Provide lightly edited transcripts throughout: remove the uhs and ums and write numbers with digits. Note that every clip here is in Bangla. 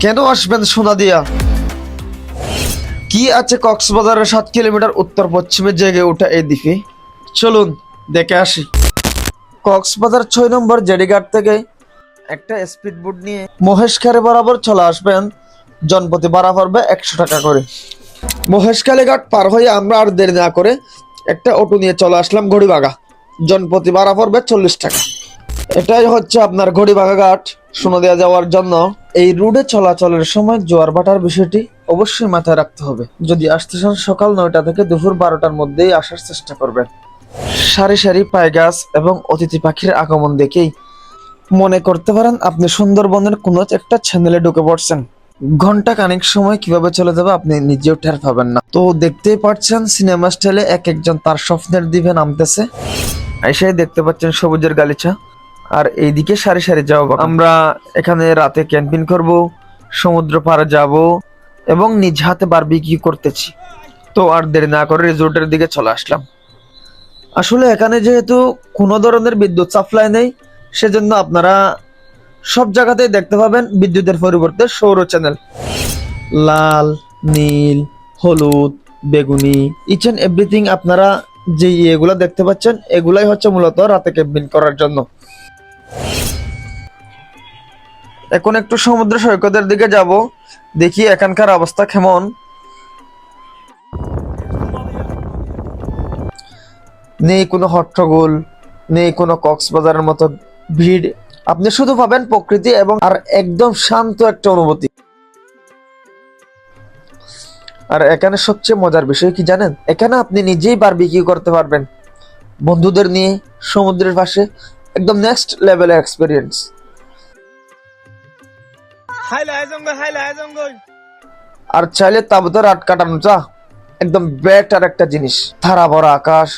কেন আসবেন সোনাদিয়া? কি আছে কক্সবাজারের 7 কিলোমিটার উত্তর পশ্চিমে জেগে ওঠা এই দ্বীপে? চলুন দেখে আসি। কক্সবাজার 6 নম্বর জেডিঘাট থেকে একটা স্পিড বোট নিয়ে মহেশখালী বরাবর চলে আসবেন। জনপ্রতি ভাড়া পড়বে 100 টাকা করে। মহেশখালী ঘাট পার হয়ে আমরা আর দেরি না করে একটা অটো নিয়ে চলে আসলাম ঘড়িবাগা। জনপ্রতি ভাড়া পড়বে 40 টাকা। এটাই হচ্ছে আপনার ঘড়িবাগা ঘাট সোনাদিয়া যাওয়ার জন্য। এই রুটে চলাচলের সময় জোয়ার ভাটার বিষয়টি অবশ্যই মাথায় রাখতে হবে। যদি আসতে চান সকাল 9টা থেকে দুপুর 12টার মধ্যেই আসার চেষ্টা করবেন। সারি সারি পায় গাছ এবং অতিথি পাখির আগমন দেখেই মনে করতে পারেন আপনি সুন্দরবনের কোনো একটা চ্যানেলে ঢুকে পড়ছেন। ঘন্টা খানিক সময় কিভাবে চলে যাবে আপনি নিজেও টের পাবেন না। তো দেখতেই পাচ্ছেন সিনেমা স্টাইলে এক একজন তার স্বপ্নের দ্বীপে নামতেছে। এসে দেখতে পাচ্ছেন সবুজের গালিচা, আর এইদিকে সারি সারি যাওয়া। আমরা এখানে রাতে ক্যাম্পিং করব, সমুদ্র পাড়ে যাব এবং নিজ হাতে বারবিকিউ করতেছি। তো আর দেরি না করে রিসোর্টের দিকে চলে আসলাম। আসলে এখানে যেহেতু কোনো ধরনের বিদ্যুৎ সাপ্লাই নেই, সেজন্য আপনারা সব জায়গাতেই দেখতে পাবেন বিদ্যুতের পরিবর্তে সৌর চ্যানেল। লাল, নীল, হলুদ, বেগুনি, ইচ এন্ড এভরিথিং আপনারা যে এগুলা দেখতে পাচ্ছেন এগুলাই হচ্ছে মূলত রাতে ক্যাম্পিং করার জন্য। এখন একটু সমুদ্র সৈকতের দিকে যাব, দেখি এখানকার অবস্থা কেমন। নেই কোনো হট্টগোল, নেই কোনো কক্সবাজারের মতো ভিড়। আপনি শুধু পাবেন প্রকৃতি এবং আর একদম শান্ত একটা অনুভূতি। আর এখানে সবচেয়ে মজার বিষয় কি জানেন? এখানে আপনি নিজেই বারবিকিউ করতে পারবেন বন্ধুদের নিয়ে সমুদ্রের পাশে। একদম নেক্সট লেভেলের এক্সপিরিয়েন্স। আর চাইলে তাঁবুতে রাত কাটানো চা একদম বেটার একটা জিনিস। ধারা ভরা আকাশ,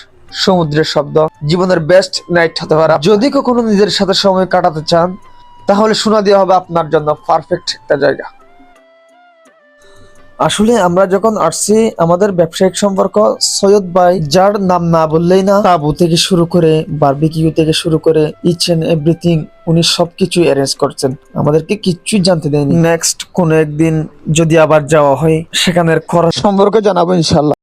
সমুদ্রের শব্দ, জীবনের বেস্ট নাইট হতে পারে। যদি কখনো নিজের সাথে সময় কাটাতে চান তাহলে সোনাদিয়া হবে আপনার জন্য পারফেক্ট একটা জায়গা। আসলে আমরা যখন আসছি আমাদের ব্যবসায়িক সম্পর্ক সৈয়দ ভাই, যার নাম না বললেই না, তাবু থেকে শুরু করে বারবিকিউ থেকে শুরু করে ইচ এন্ড এভরিথিং উনি সবকিছু অ্যারেঞ্জ করছেন, আমাদেরকে কিচ্ছুই জানতে দেয়নি। নেক্সট কোনো একদিন যদি আবার যাওয়া হয় সেখানের খরচ সম্পর্কে জানাবো ইনশাল্লাহ।